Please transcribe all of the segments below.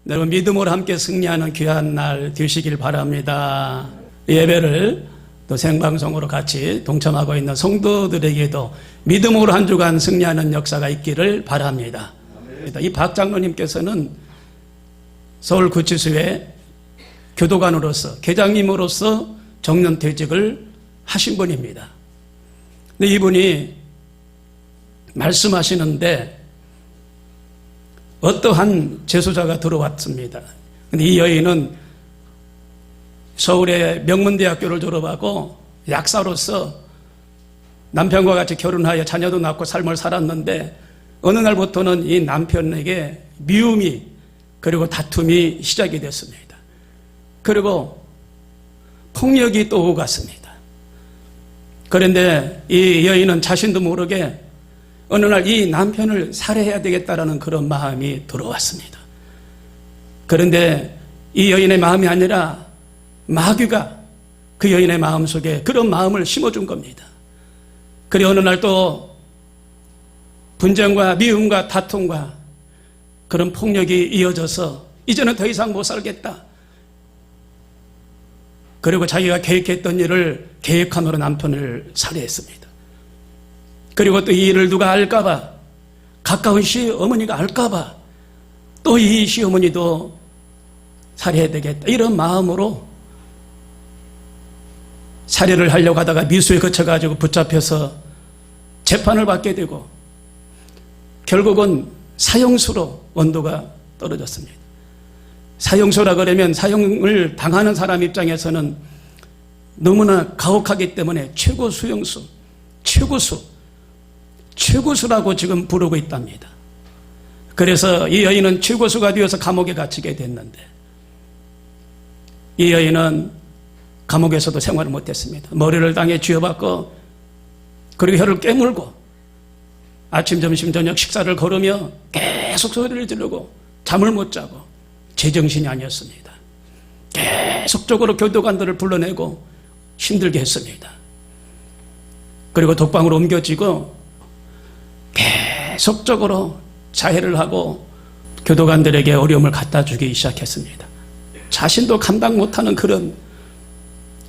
여러분 믿음으로 함께 승리하는 귀한 날 되시길 바랍니다. 예배를 또 생방송으로 같이 동참하고 있는 성도들에게도 믿음으로 한 주간 승리하는 역사가 있기를 바랍니다. 이 박 장로님께서는 서울구치소의 교도관으로서 계장님으로서 정년퇴직을 하신 분입니다. 근데 이분이 말씀하시는데 어떠한 재수자가 들어왔습니다. 근데 이 여인은 서울의 명문대학교를 졸업하고 약사로서 남편과 같이 결혼하여 자녀도 낳고 삶을 살았는데 어느 날부터는 이 남편에게 미움이 그리고 다툼이 시작이 됐습니다. 그리고 폭력이 또 오고 갔습니다. 그런데 이 여인은 자신도 모르게 어느 날 이 남편을 살해해야 되겠다라는 그런 마음이 들어왔습니다. 그런데 이 여인의 마음이 아니라 마귀가 그 여인의 마음속에 그런 마음을 심어준 겁니다. 그리고 어느 날 또 분쟁과 미움과 다툼과 그런 폭력이 이어져서 이제는 더 이상 못 살겠다. 그리고 자기가 계획했던 일을 계획함으로 남편을 살해했습니다. 그리고 또 이 일을 누가 알까봐, 가까운 시어머니가 알까봐 또 이 시어머니도 살해해야 되겠다. 이런 마음으로 살해를 하려고 하다가 미수에 거쳐가지고 붙잡혀서 재판을 받게 되고 결국은 사형수로 원도가 떨어졌습니다. 사형수라 그러면 사형을 당하는 사람 입장에서는 너무나 가혹하기 때문에 최고 수용수, 최고수라고 지금 부르고 있답니다. 그래서 이 여인은 최고수가 되어서 감옥에 갇히게 됐는데 이 여인은 감옥에서도 생활을 못했습니다. 머리를 땅에 쥐어박고 그리고 혀를 깨물고 아침, 점심, 저녁 식사를 거르며 계속 소리를 지르고 잠을 못 자고 제정신이 아니었습니다. 계속적으로 교도관들을 불러내고 힘들게 했습니다. 그리고 독방으로 옮겨지고 계속적으로 자해를 하고 교도관들에게 어려움을 갖다 주기 시작했습니다. 자신도 감당 못하는 그런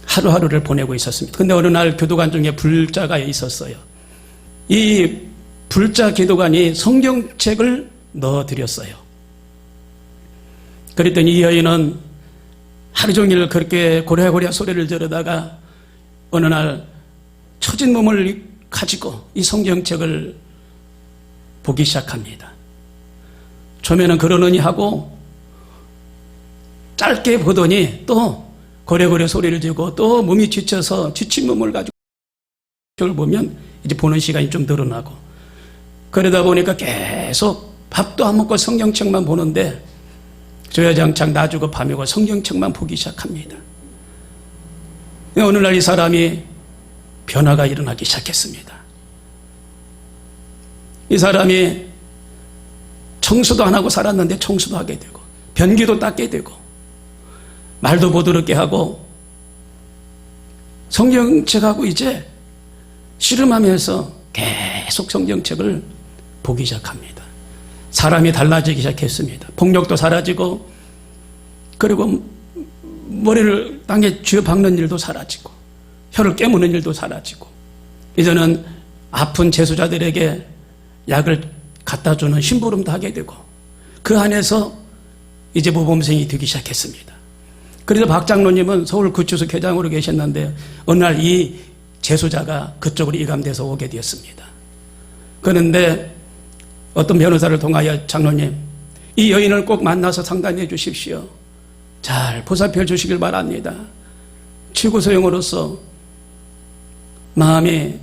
하루하루를 보내고 있었습니다. 근데 어느 날 교도관 중에 불자가 있었어요. 이 불자 교도관이 성경책을 넣어드렸어요. 그랬더니 이 여인은 하루 종일 그렇게 고래고래 소리를 지르다가 어느 날 처진 몸을 가지고 이 성경책을 보기 시작합니다. 처음에는 그러느니 하고 짧게 보더니 또 고래고래 소리를 지르고 또 몸이 지쳐서 지친 몸을 가지고 그걸 보면 이제 보는 시간이 좀 늘어나고 그러다 보니까 계속 밥도 안 먹고 성경책만 보는데 주야장창 낮이고 밤이고 성경책만 보기 시작합니다. 어느 날 이 사람이 변화가 일어나기 시작했습니다. 이 사람이 청소도 안 하고 살았는데 청소도 하게 되고 변기도 닦게 되고 말도 보드럽게 하고 성경책하고 이제 씨름하면서 계속 성경책을 보기 시작합니다. 사람이 달라지기 시작했습니다. 폭력도 사라지고 그리고 머리를 땅에 쥐어박는 일도 사라지고 혀를 깨무는 일도 사라지고 이제는 아픈 재수자들에게 약을 갖다 주는 심부름도 하게 되고 그 안에서 이제 모범생이 되기 시작했습니다. 그래서 박 장로님은 서울구치소 교장으로 계셨는데 어느 날 이 재수자가 그쪽으로 이감돼서 오게 되었습니다. 그런데 어떤 변호사를 통하여 장로님 이 여인을 꼭 만나서 상담해 주십시오. 잘 보살펴 주시길 바랍니다. 최고소형으로서 마음이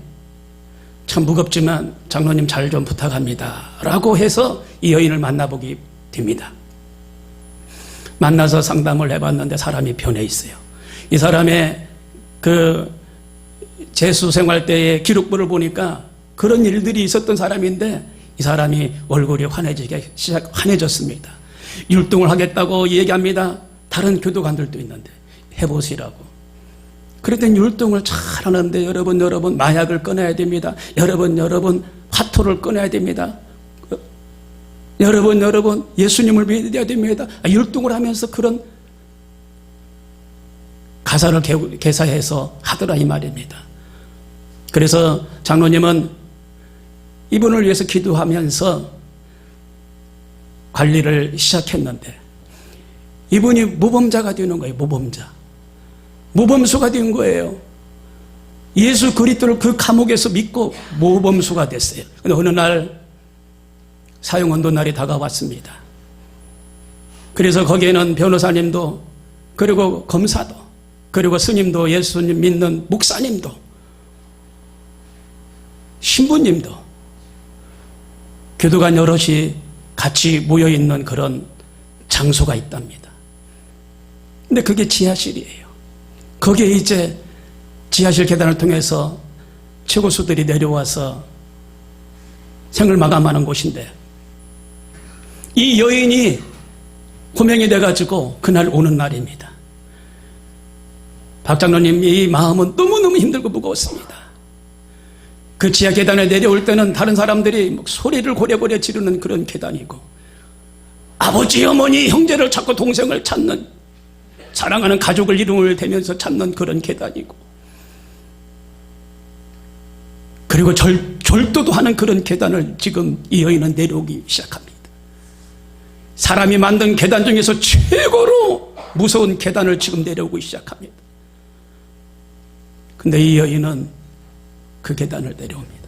참 무겁지만 장로님 잘 좀 부탁합니다 라고 해서 이 여인을 만나보게 됩니다. 만나서 상담을 해봤는데 사람이 변해 있어요. 이 사람의 그 재수 생활 때의 기록부를 보니까 그런 일들이 있었던 사람인데 이 사람이 얼굴이 환해졌습니다. 율동을 하겠다고 얘기합니다. 다른 교도관들도 있는데 해보시라고. 그랬더니 율동을 잘 하는데 여러분 마약을 끊어야 됩니다. 여러분 화토를 끊어야 됩니다. 여러분 예수님을 믿어야 됩니다. 율동을 하면서 그런 가사를 개사해서 하더라 이 말입니다. 그래서 장로님은 이분을 위해서 기도하면서 관리를 시작했는데 이분이 모범자가 되는 거예요. 모범수가 된 거예요. 예수 그리스도를 그 감옥에서 믿고 모범수가 됐어요. 근데 어느 날 사형언도 날이 다가왔습니다. 그래서 거기에는 변호사님도 그리고 검사도 그리고 스님도 예수님 믿는 목사님도 신부님도 교도관 여럿이 같이 모여있는 그런 장소가 있답니다. 근데 그게 지하실이에요. 거기에 이제 지하실 계단을 통해서 최고수들이 내려와서 생을 마감하는 곳인데 이 여인이 호명이 돼가지고 그날 오는 날입니다. 박 장로님 이 마음은 너무너무 힘들고 무거웠습니다. 그 지하 계단에 내려올 때는 다른 사람들이 소리를 고래고래 지르는 그런 계단이고 아버지, 어머니, 형제를 찾고 동생을 찾는 사랑하는 가족을 이름을 대면서 찾는 그런 계단이고 그리고 절도도 하는 그런 계단을 지금 이 여인은 내려오기 시작합니다. 사람이 만든 계단 중에서 최고로 무서운 계단을 지금 내려오기 시작합니다. 근데 이 여인은 그 계단을 내려옵니다.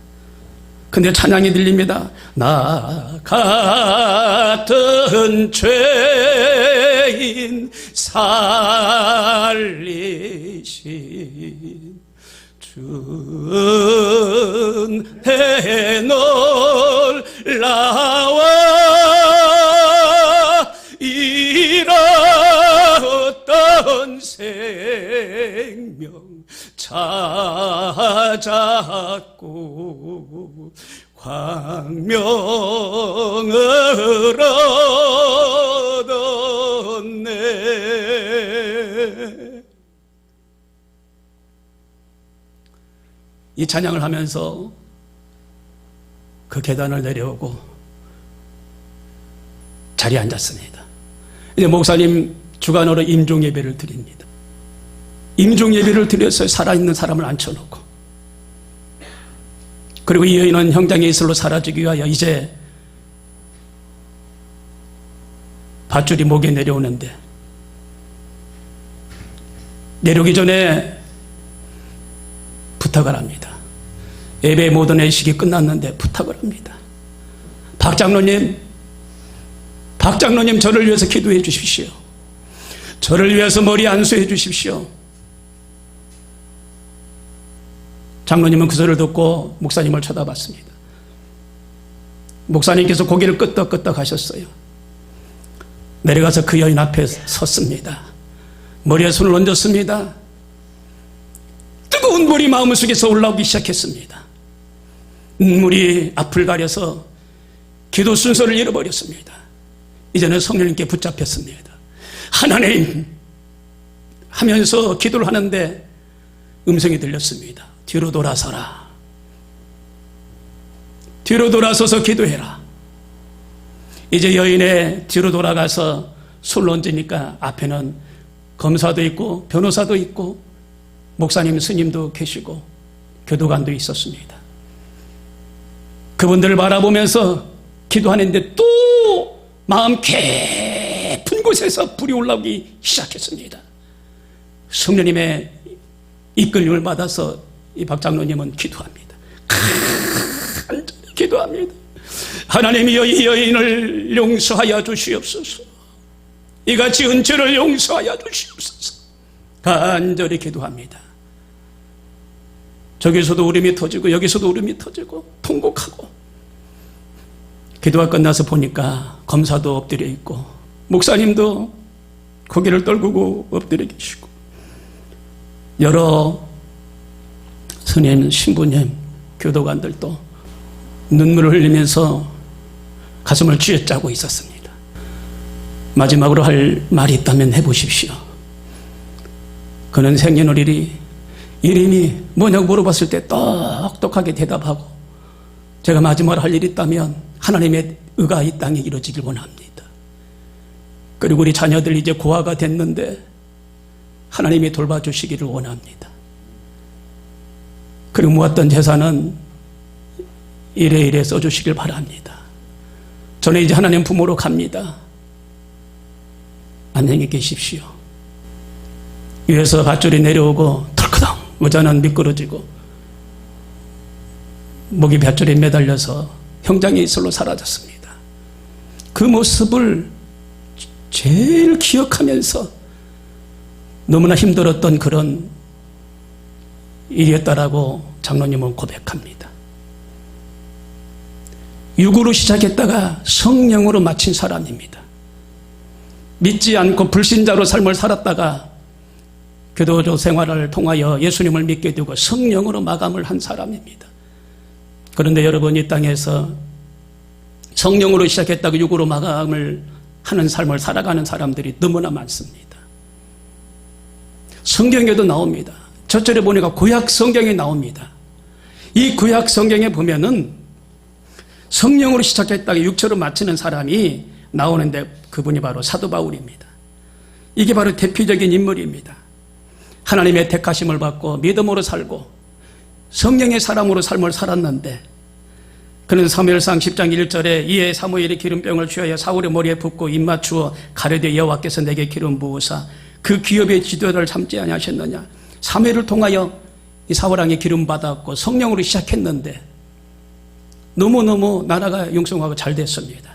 근데 찬양이 들립니다. 나 같은 죄인 살리신 은혜 놀라와 잃었던 생명 찾았고 광명을 얻었네. 이 찬양을 하면서 그 계단을 내려오고 자리에 앉았습니다. 이제 목사님 주간으로 임종 예배를 드립니다. 임종 예배를 드려서 살아있는 사람을 앉혀놓고 그리고 이 여인은 형장의 이슬로 사라지기 위하여 이제 밧줄이 목에 내려오는데 내려오기 전에 부탁을 합니다. 예배 모든 의식이 끝났는데 부탁을 합니다. 박 장로님 저를 위해서 기도해 주십시오. 저를 위해서 머리 안수해 주십시오. 장로님은 그 소리를 듣고 목사님을 쳐다봤습니다. 목사님께서 고개를 끄덕끄덕 하셨어요. 내려가서 그 여인 앞에 섰습니다. 머리에 손을 얹었습니다. 뜨거운 물이 마음속에서 올라오기 시작했습니다. 눈물이 앞을 가려서 기도 순서를 잃어버렸습니다. 이제는 성령님께 붙잡혔습니다. 하나님 하면서 기도를 하는데 음성이 들렸습니다. 뒤로 돌아서라. 뒤로 돌아서서 기도해라. 이제 여인의 뒤로 돌아가서 손을 얹으니까 앞에는 검사도 있고 변호사도 있고 목사님 스님도 계시고 교도관도 있었습니다. 그분들을 바라보면서 기도하는데 또 마음 깊은 곳에서 불이 올라오기 시작했습니다. 성령님의 이끌림을 받아서 이 박 장로님은 기도합니다. 간절히 기도합니다. 하나님이 이 여인을 용서하여 주시옵소서. 이같이 은혜를 용서하여 주시옵소서. 간절히 기도합니다. 저기서도 울음이 터지고 여기서도 울음이 터지고 통곡하고 기도가 끝나서 보니까 검사도 엎드려 있고 목사님도 고개를 떨구고 엎드려 계시고 여러 스님, 신부님, 교도관들도 눈물을 흘리면서 가슴을 쥐어짜고 있었습니다. 마지막으로 할 말이 있다면 해보십시오. 그는 생년월일이 이름이 뭐냐고 물어봤을 때 똑똑하게 대답하고 제가 마지막으로 할 일이 있다면 하나님의 의가 이 땅에 이루어지길 원합니다. 그리고 우리 자녀들 이제 고아가 됐는데 하나님이 돌봐주시기를 원합니다. 그리고 모았던 재산은 이래이래 써주시길 바랍니다. 저는 이제 하나님 부모로 갑니다. 안녕히 계십시오. 위에서 밧줄이 내려오고 덜커덩 의자는 미끄러지고 목이 밧줄에 매달려서 형장의 이슬로 사라졌습니다. 그 모습을 제일 기억하면서 너무나 힘들었던 그런 일이었다라고 장로님은 고백합니다. 육으로 시작했다가 성령으로 마친 사람입니다. 믿지 않고 불신자로 삶을 살았다가 교도소 생활을 통하여 예수님을 믿게 되고 성령으로 마감을 한 사람입니다. 그런데 여러분, 이 땅에서 성령으로 시작했다가 육으로 마감을 하는 삶을 살아가는 사람들이 너무나 많습니다. 성경에도 나옵니다. 저절에 보니까 구약 성경에 나옵니다. 이 구약 성경에 보면은 성령으로 시작했다가 육체로 마치는 사람이 나오는데 그분이 바로 사도 바울입니다. 이게 바로 대표적인 인물입니다. 하나님의 택하심을 받고 믿음으로 살고 성령의 사람으로 삶을 살았는데, 그는 사무엘상 10장 1절에 이에 사무엘이 기름병을 취하여 사울의 머리에 붓고 입 맞추어 가르되 여호와께서 내게 기름 부으사 그 기업의 지도를 참지 아니하셨느냐. 사무엘을 통하여 이 사울왕이 기름 받았고 성령으로 시작했는데 너무너무 나라가 융성하고 잘 됐습니다.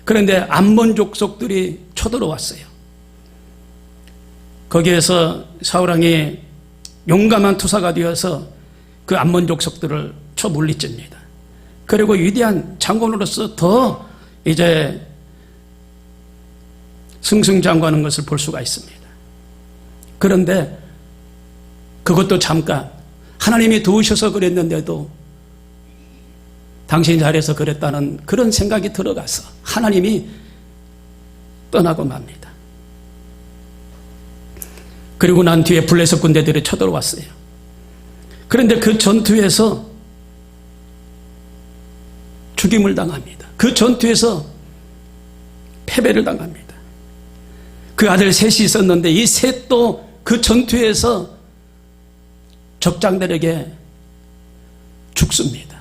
그런데 암몬 족속들이 쳐들어왔어요. 거기에서 사울왕이 용감한 투사가 되어서 그 암몬 족속들을 쳐 물리칩니다. 그리고 위대한 장군으로서 더 이제 승승장구하는 것을 볼 수가 있습니다. 그런데 그것도 잠깐, 하나님이 도우셔서 그랬는데도 당신이 잘해서 그랬다는 그런 생각이 들어가서 하나님이 떠나고 맙니다. 그리고 난 뒤에 블레셋 군대들이 쳐들어왔어요. 그런데 그 전투에서 죽임을 당합니다. 그 전투에서 패배를 당합니다. 그 아들 셋이 있었는데 이 셋도 그 전투에서 적장들에게 죽습니다.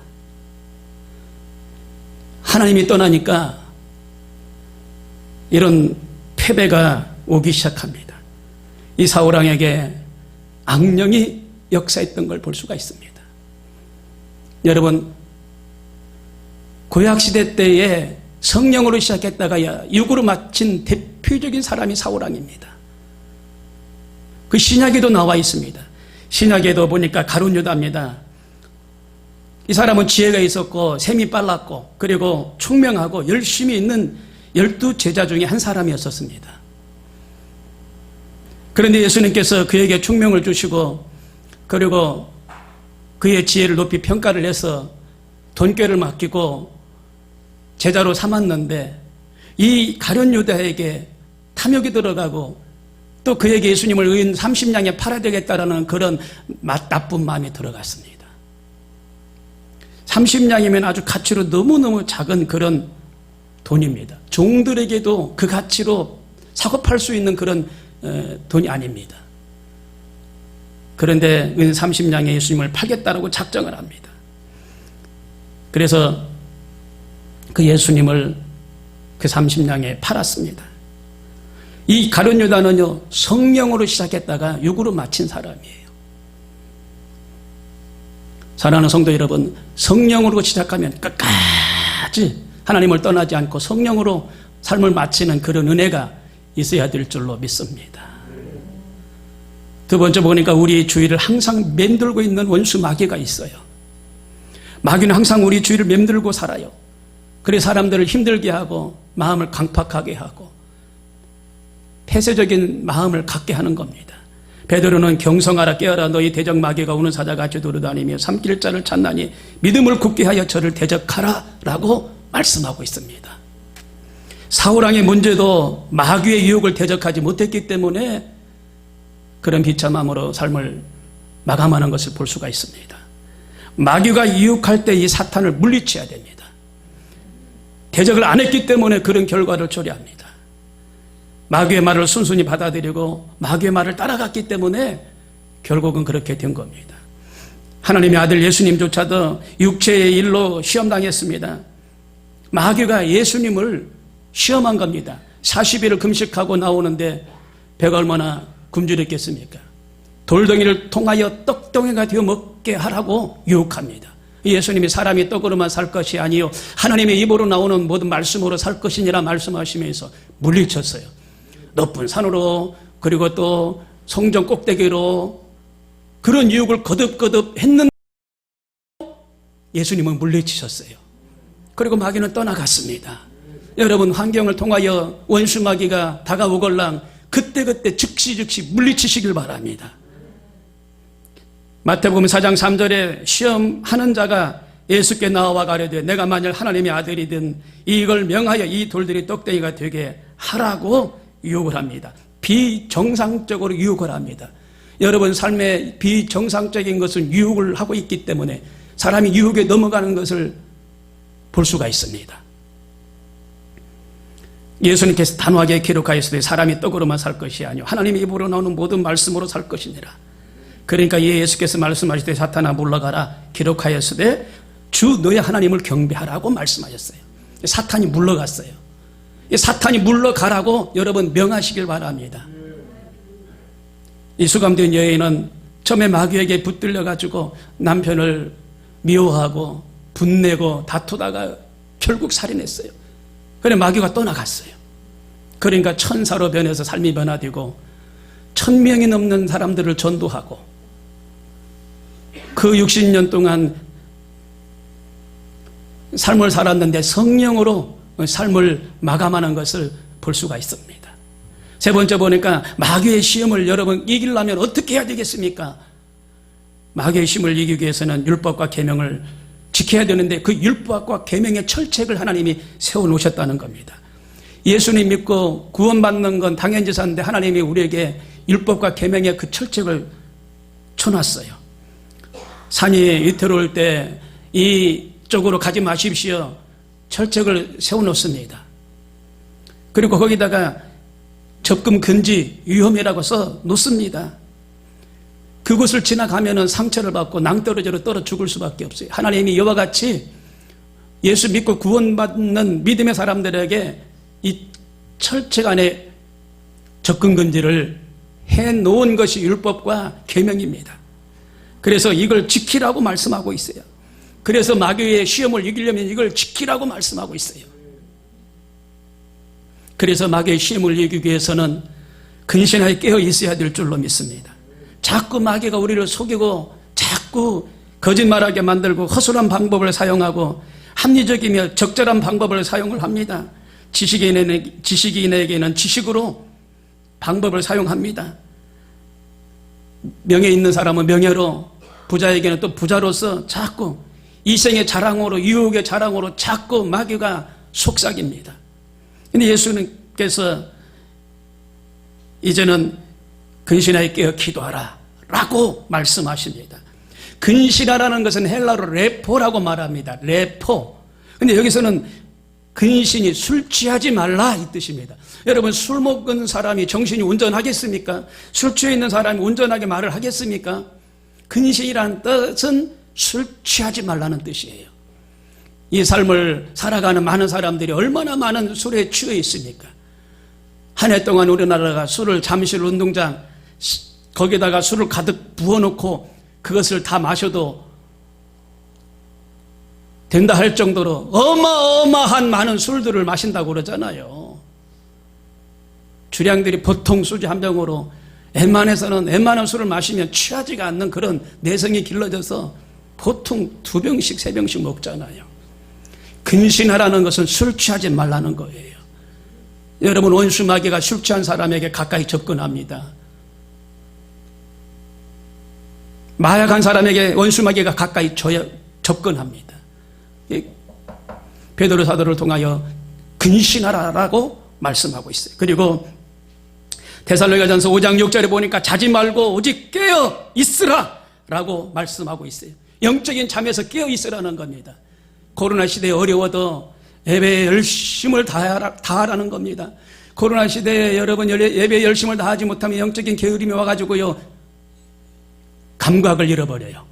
하나님이 떠나니까 이런 패배가 오기 시작합니다. 이 사울왕에게 악령이 역사했던 걸 볼 수가 있습니다. 여러분, 구약시대 때에 성령으로 시작했다가 육으로 마친 대표적인 사람이 사울왕입니다. 그 신약에도 나와 있습니다. 신약에도 보니까 가룟 유다입니다. 이 사람은 지혜가 있었고 셈이 빨랐고 그리고 총명하고 열심히 있는 12제자 중에 한 사람이었었습니다. 그런데 예수님께서 그에게 총명을 주시고 그리고 그의 지혜를 높이 평가를 해서 돈꾀를 맡기고 제자로 삼았는데 이 가룟 유다에게 탐욕이 들어가고 또 그에게 예수님을 은 30냥에 팔아야 되겠다라는 그런 나쁜 마음이 들어갔습니다. 30냥이면 아주 가치로 너무너무 작은 그런 돈입니다. 종들에게도 그 가치로 사고 팔 수 있는 그런 돈이 아닙니다. 그런데 은 30냥에 예수님을 팔겠다라고 작정을 합니다. 그래서 그 예수님을 그 30냥에 팔았습니다. 이 가룟 유다는요, 성령으로 시작했다가 육으로 마친 사람이에요. 사랑하는 성도 여러분, 성령으로 시작하면 끝까지 하나님을 떠나지 않고 성령으로 삶을 마치는 그런 은혜가 있어야 될 줄로 믿습니다. 두 번째 보니까 우리 주위를 항상 맴돌고 있는 원수 마귀가 있어요. 마귀는 항상 우리 주위를 맴돌고 살아요. 그래서 사람들을 힘들게 하고 마음을 강팍하게 하고 폐쇄적인 마음을 갖게 하는 겁니다. 베드로는 경성하라 깨어라 너희 대적 마귀가 우는 사자같이 돌아다니며 삼킬 자를 찾나니 믿음을 굳게 하여 저를 대적하라 라고 말씀하고 있습니다. 사울왕의 문제도 마귀의 유혹을 대적하지 못했기 때문에 그런 비참함으로 삶을 마감하는 것을 볼 수가 있습니다. 마귀가 유혹할 때 이 사탄을 물리쳐야 됩니다. 대적을 안 했기 때문에 그런 결과를 초래합니다. 마귀의 말을 순순히 받아들이고 마귀의 말을 따라갔기 때문에 결국은 그렇게 된 겁니다. 하나님의 아들 예수님조차도 육체의 일로 시험당했습니다. 마귀가 예수님을 시험한 겁니다. 40일을 금식하고 나오는데 배가 얼마나 굶주렸겠습니까? 돌덩이를 통하여 떡덩이가 되어 먹게 하라고 유혹합니다. 예수님이 사람이 떡으로만 살 것이 아니요 하나님의 입으로 나오는 모든 말씀으로 살 것이니라 말씀하시면서 물리쳤어요. 높은 산으로 그리고 또 성전 꼭대기로 그런 유혹을 거듭거듭 했는데 예수님은 물리치셨어요. 그리고 마귀는 떠나갔습니다. 여러분 환경을 통하여 원수 마귀가 다가오걸랑 그때그때 즉시 물리치시길 바랍니다. 마태복음 4장 3절에 시험하는 자가 예수께 나와 가려되 내가 만일 하나님의 아들이든 이걸 명하여 이 돌들이 떡덩이가 되게 하라고 유혹을 합니다. 비정상적으로 유혹을 합니다. 여러분 삶에 비정상적인 것은 유혹을 하고 있기 때문에 사람이 유혹에 넘어가는 것을 볼 수가 있습니다. 예수님께서 단호하게 기록하였으되 사람이 떡으로만 살 것이 아니요 하나님의 입으로 나오는 모든 말씀으로 살 것이니라. 그러니까 예수께서 말씀하실 사탄아 물러가라 기록하였으되 주 너의 하나님을 경배하라고 말씀하셨어요. 사탄이 물러갔어요. 사탄이 물러가라고 여러분 명하시길 바랍니다. 이 수감된 여인은 처음에 마귀에게 붙들려 가지고 남편을 미워하고 분내고 다투다가 결국 살인했어요. 그래 마귀가 떠나갔어요. 그러니까 천사로 변해서 삶이 변화되고 1000명이 넘는 사람들을 전도하고 그 60년 동안 삶을 살았는데 성령으로 삶을 마감하는 것을 볼 수가 있습니다. 세 번째 보니까 마귀의 시험을 여러분 이기려면 어떻게 해야 되겠습니까? 마귀의 시험을 이기기 위해서는 율법과 계명을 지켜야 되는데 그 율법과 계명의 철책을 하나님이 세워놓으셨다는 겁니다. 예수님 믿고 구원받는 건 당연지사인데 하나님이 우리에게 율법과 계명의 그 철책을 쳐놨어요. 산이 위태로울 때 이쪽으로 가지 마십시오. 철책을 세워놓습니다. 그리고 거기다가 접근 금지 위험이라고 써 놓습니다. 그곳을 지나가면은 상처를 받고 낭떠러지로 떨어 죽을 수밖에 없어요. 하나님이 이와 같이 예수 믿고 구원받는 믿음의 사람들에게 이 철책 안에 접근 금지를 해놓은 것이 율법과 계명입니다. 그래서 이걸 지키라고 말씀하고 있어요. 그래서 마귀의 시험을 이기려면 이걸 지키라고 말씀하고 있어요. 그래서 마귀의 시험을 이기기 위해서는 근신하여 깨어 있어야 될 줄로 믿습니다. 자꾸 마귀가 우리를 속이고 자꾸 거짓말하게 만들고 허술한 방법을 사용하고 합리적이며 적절한 방법을 사용을 합니다. 지식인에게는 지식으로 방법을 사용합니다. 명예 있는 사람은 명예로, 부자에게는 또 부자로서 자꾸 이생의 자랑으로, 유혹의 자랑으로 자꾸 마귀가 속삭입니다. 근데 예수님께서 이제는 근신하여 깨어 기도하라 라고 말씀하십니다. 근신하라는 것은 헬라어로 레포라고 말합니다. 레포. 근데 여기서는 근신이 술 취하지 말라 이 뜻입니다. 여러분 술 먹은 사람이 정신이 온전하겠습니까? 술 취해 있는 사람이 온전하게 말을 하겠습니까? 근신이라는 뜻은 술 취하지 말라는 뜻이에요. 이 삶을 살아가는 많은 사람들이 얼마나 많은 술에 취해 있습니까? 한 해 동안 우리나라가 술을 잠실 운동장 거기다가 술을 가득 부어놓고 그것을 다 마셔도 된다 할 정도로 어마어마한 많은 술들을 마신다고 그러잖아요. 주량들이 보통 소주 한 병으로 웬만한 술을 마시면 취하지가 않는 그런 내성이 길러져서 보통 2병씩 3병씩 먹잖아요. 근신하라는 것은 술 취하지 말라는 거예요. 여러분 원수 마귀가 술 취한 사람에게 가까이 접근합니다. 마약한 사람에게 원수 마귀가 가까이 접근합니다. 베드로 사도를 통하여 근신하라라고 말씀하고 있어요. 그리고 데살로니가전서 5장 6절에 보니까 자지 말고 오직 깨어 있으라 라고 말씀하고 있어요. 영적인 잠에서 깨어 있으라는 겁니다. 코로나 시대에 어려워도 예배에 열심을 다하라는 겁니다. 코로나 시대에 여러분 예배에 열심을 다하지 못하면 영적인 게으름이 와가지고요, 감각을 잃어버려요.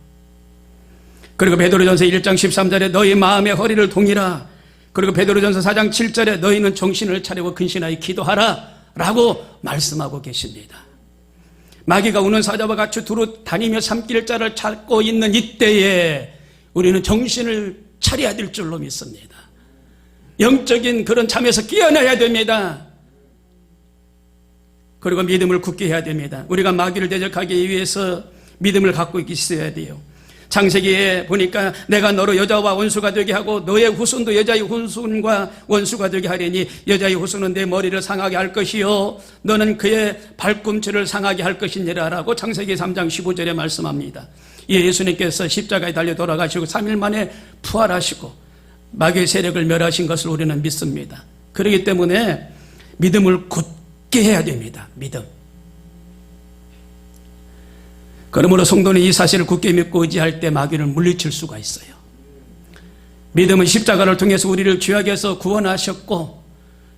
그리고 베드로전서 1장 13절에 너희 마음의 허리를 동이라. 그리고 베드로전서 4장 7절에 너희는 정신을 차리고 근신하여 기도하라 라고 말씀하고 계십니다. 마귀가 우는 사자와 같이 두루 다니며 삼킬 자를 찾고 있는 이때에 우리는 정신을 차려야 될 줄로 믿습니다. 영적인 그런 잠에서 깨어나야 됩니다. 그리고 믿음을 굳게 해야 됩니다. 우리가 마귀를 대적하기 위해서 믿음을 갖고 있어야 돼요. 창세기에 보니까 내가 너로 여자와 원수가 되게 하고 너의 후손도 여자의 후손과 원수가 되게 하리니 여자의 후손은 내 머리를 상하게 할 것이요 너는 그의 발꿈치를 상하게 할 것이니라 라고 창세기 3장 15절에 말씀합니다. 예수님께서 십자가에 달려 돌아가시고 3일 만에 부활하시고 마귀의 세력을 멸하신 것을 우리는 믿습니다. 그렇기 때문에 믿음을 굳게 해야 됩니다. 믿음. 그러므로 성도는 이 사실을 굳게 믿고 의지할 때 마귀를 물리칠 수가 있어요. 믿음은 십자가를 통해서 우리를 죄악에서 구원하셨고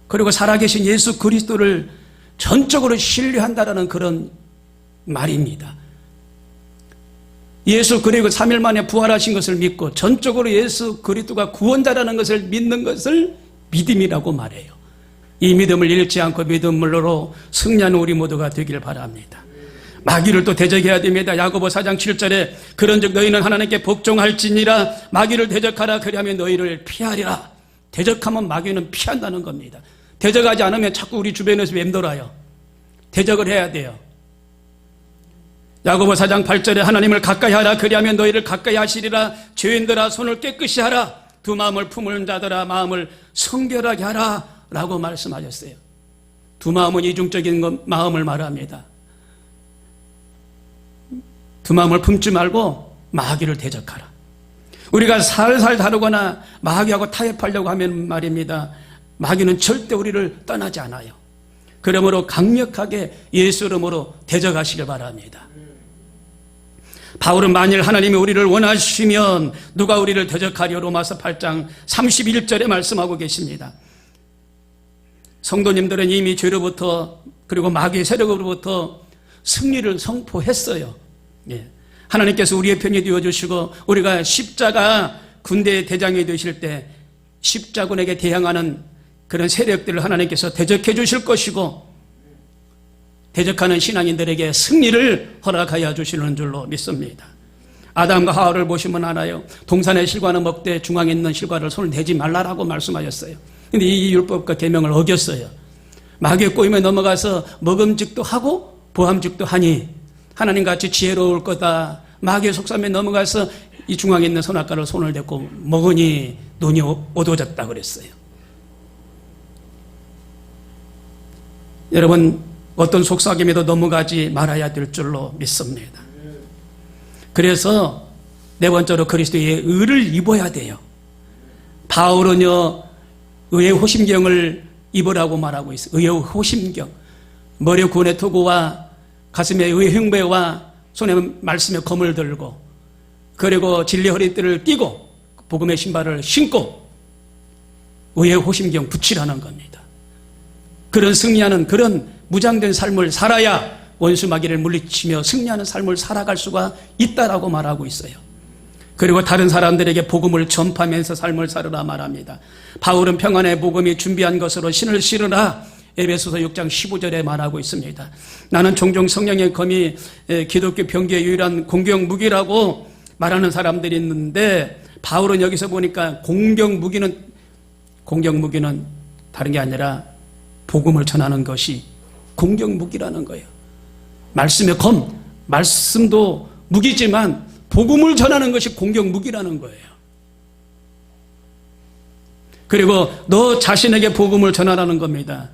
그리고 살아계신 예수 그리스도를 전적으로 신뢰한다라는 그런 말입니다. 예수 그리고 3일 만에 부활하신 것을 믿고 전적으로 예수 그리스도가 구원자라는 것을 믿는 것을 믿음이라고 말해요. 이 믿음을 잃지 않고 믿음으로 승리하는 우리 모두가 되길 바랍니다. 마귀를 또 대적해야 됩니다. 야고보 4장 7절에 그런즉 너희는 하나님께 복종할지니라 마귀를 대적하라 그리하면 너희를 피하리라. 대적하면 마귀는 피한다는 겁니다. 대적하지 않으면 자꾸 우리 주변에서 맴돌아요. 대적을 해야 돼요. 야고보 4장 8절에 하나님을 가까이 하라 그리하면 너희를 가까이 하시리라. 죄인들아 손을 깨끗이 하라. 두 마음을 품은 자들아 마음을 성결하게 하라 라고 말씀하셨어요. 두 마음은 이중적인 마음을 말합니다. 두 마음을 품지 말고 마귀를 대적하라. 우리가 살살 다루거나 마귀하고 타협하려고 하면 말입니다, 마귀는 절대 우리를 떠나지 않아요. 그러므로 강력하게 예수 이름으로 대적하시길 바랍니다. 바울은 만일 하나님이 우리를 원하시면 누가 우리를 대적하리요? 로마서 8장 31절에 말씀하고 계십니다. 성도님들은 이미 죄로부터 그리고 마귀의 세력으로부터 승리를 선포했어요. 예. 하나님께서 우리의 편이 되어주시고 우리가 십자가 군대의 대장이 되실 때 십자군에게 대항하는 그런 세력들을 하나님께서 대적해 주실 것이고 대적하는 신앙인들에게 승리를 허락하여 주시는 줄로 믿습니다. 아담과 하와를 보시면 알아요. 동산의 실과는 먹되 중앙에 있는 실과를 손을 대지 말라라고 말씀하셨어요. 그런데 이 율법과 계명을 어겼어요. 마귀의 꼬임에 넘어가서 먹음직도 하고 보함직도 하니 하나님같이 지혜로울 거다. 마귀의 속삼에 넘어가서 이 중앙에 있는 선악과를 손을 대고 먹으니 눈이 어두워졌다 그랬어요. 여러분 어떤 속삭임에도 넘어가지 말아야 될 줄로 믿습니다. 그래서 네 번째로 그리스도의 의를 입어야 돼요. 바울은요 의의 호심경을 입으라고 말하고 있어요. 의의 호심경, 머리에 구원의 토구와 가슴에 의의 흉배와 손에 말씀의 검을 들고 그리고 진리 허리띠를 끼고 복음의 신발을 신고 의의 호심경 붙이라는 겁니다. 그런 승리하는 그런 무장된 삶을 살아야 원수 마귀를 물리치며 승리하는 삶을 살아갈 수가 있다라고 말하고 있어요. 그리고 다른 사람들에게 복음을 전파하면서 삶을 살으라 말합니다. 바울은 평안의 복음이 준비한 것으로 신을 실으라 에베소서 6장 15절에 말하고 있습니다. 나는 종종 성령의 검이 기독교 병기의 유일한 공격 무기라고 말하는 사람들이 있는데 바울은 여기서 보니까 공격 무기는 다른 게 아니라 복음을 전하는 것이 공격 무기라는 거예요. 말씀의 검, 말씀도 무기지만 복음을 전하는 것이 공격 무기라는 거예요. 그리고 너 자신에게 복음을 전하라는 겁니다.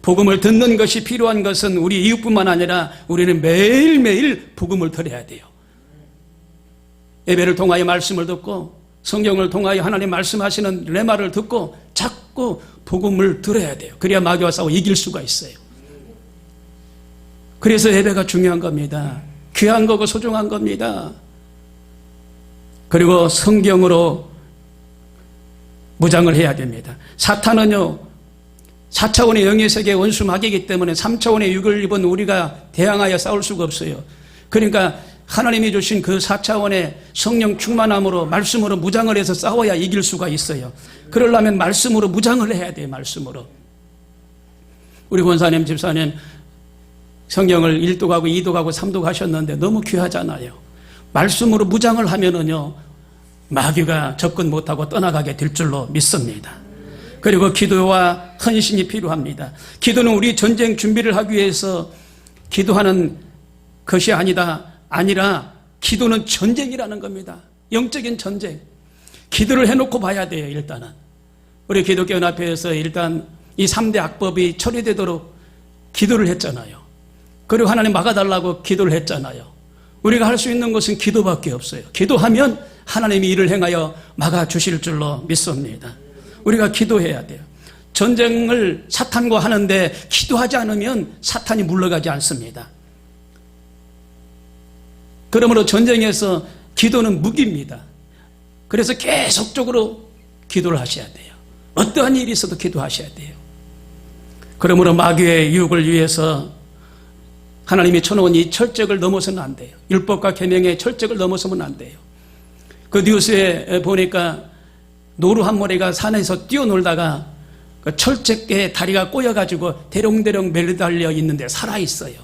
복음을 듣는 것이 필요한 것은 우리 이웃뿐만 아니라 우리는 매일매일 복음을 들어야 돼요. 예배를 통하여 말씀을 듣고 성경을 통하여 하나님 말씀하시는 레마를 듣고 자꾸 복음을 들어야 돼요. 그래야 마귀와 싸워 이길 수가 있어요. 그래서 예배가 중요한 겁니다. 귀한 거고 소중한 겁니다. 그리고 성경으로 무장을 해야 됩니다. 사탄은요 4차원의 영의 세계의 원수 마귀이기 때문에 3차원의 육을 입은 우리가 대항하여 싸울 수가 없어요. 그러니까 하나님이 주신 그 4차원의 성령 충만함으로 말씀으로 무장을 해서 싸워야 이길 수가 있어요. 그러려면 말씀으로 무장을 해야 돼요. 말씀으로. 우리 권사님 집사님 성경을 1도 가고 2도 가고 3도 가셨는데 너무 귀하잖아요. 말씀으로 무장을 하면은요 마귀가 접근 못하고 떠나가게 될 줄로 믿습니다. 그리고 기도와 헌신이 필요합니다. 기도는 우리 전쟁 준비를 하기 위해서 기도하는 것이 아니라 기도는 전쟁이라는 겁니다. 영적인 전쟁. 기도를 해놓고 봐야 돼요. 일단은 우리 기독교 연합회에서 일단 이 3대 악법이 처리되도록 기도를 했잖아요. 그리고 하나님 막아달라고 기도를 했잖아요. 우리가 할 수 있는 것은 기도밖에 없어요. 기도하면 하나님이 이를 행하여 막아주실 줄로 믿습니다. 우리가 기도해야 돼요. 전쟁을 사탄과 하는데 기도하지 않으면 사탄이 물러가지 않습니다. 그러므로 전쟁에서 기도는 무기입니다. 그래서 계속적으로 기도를 하셔야 돼요. 어떠한 일이 있어도 기도하셔야 돼요. 그러므로 마귀의 유혹을 위해서 하나님이 쳐놓은 이 철책을 넘어서는 안 돼요. 율법과 계명의 철책을 넘어서면 안 돼요. 그 뉴스에 보니까 노루 한 마리가 산에서 뛰어놀다가 그 철책에 다리가 꼬여가지고 대롱대롱 매달려 있는데 살아있어요.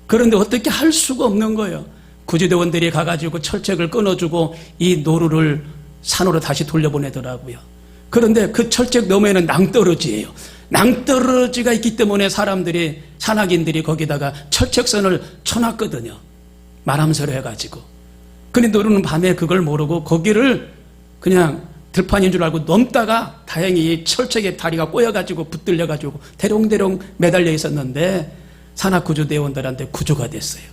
그런데 어떻게 할 수가 없는 거예요. 구조대원들이 가가지고 철책을 끊어주고 이 노루를 산으로 다시 돌려보내더라고요. 그런데 그 철책 너머에는 낭떠러지예요. 낭떠러지가 있기 때문에 사람들이 산악인들이 거기다가 철책선을 쳐놨거든요. 말함새로 해가지고. 근데 노루는 밤에 그걸 모르고 거기를 그냥 들판인 줄 알고 넘다가 다행히 철책에 다리가 꼬여가지고 붙들려가지고 대롱대롱 매달려 있었는데 산악구조대원들한테 구조가 됐어요.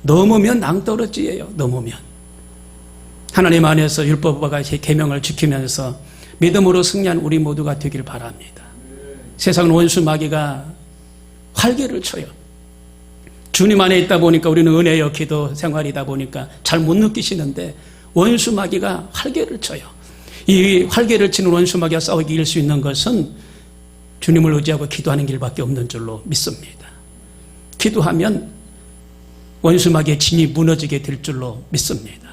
넘으면 낭떠러지예요. 넘으면. 하나님 안에서 율법과 계명을 지키면서 믿음으로 승리한 우리 모두가 되길 바랍니다. 세상은 원수 마귀가 활개를 쳐요. 주님 안에 있다 보니까 우리는 은혜여 기도 생활이다 보니까 잘 못 느끼시는데 원수 마귀가 활개를 쳐요. 이 활개를 치는 원수 마귀와 싸워 이길 수 있는 것은 주님을 의지하고 기도하는 길밖에 없는 줄로 믿습니다. 기도하면 원수 마귀의 진이 무너지게 될 줄로 믿습니다.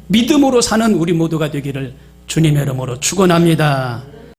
믿음으로 사는 우리 모두가 되기를 주님의 이름으로 축원합니다.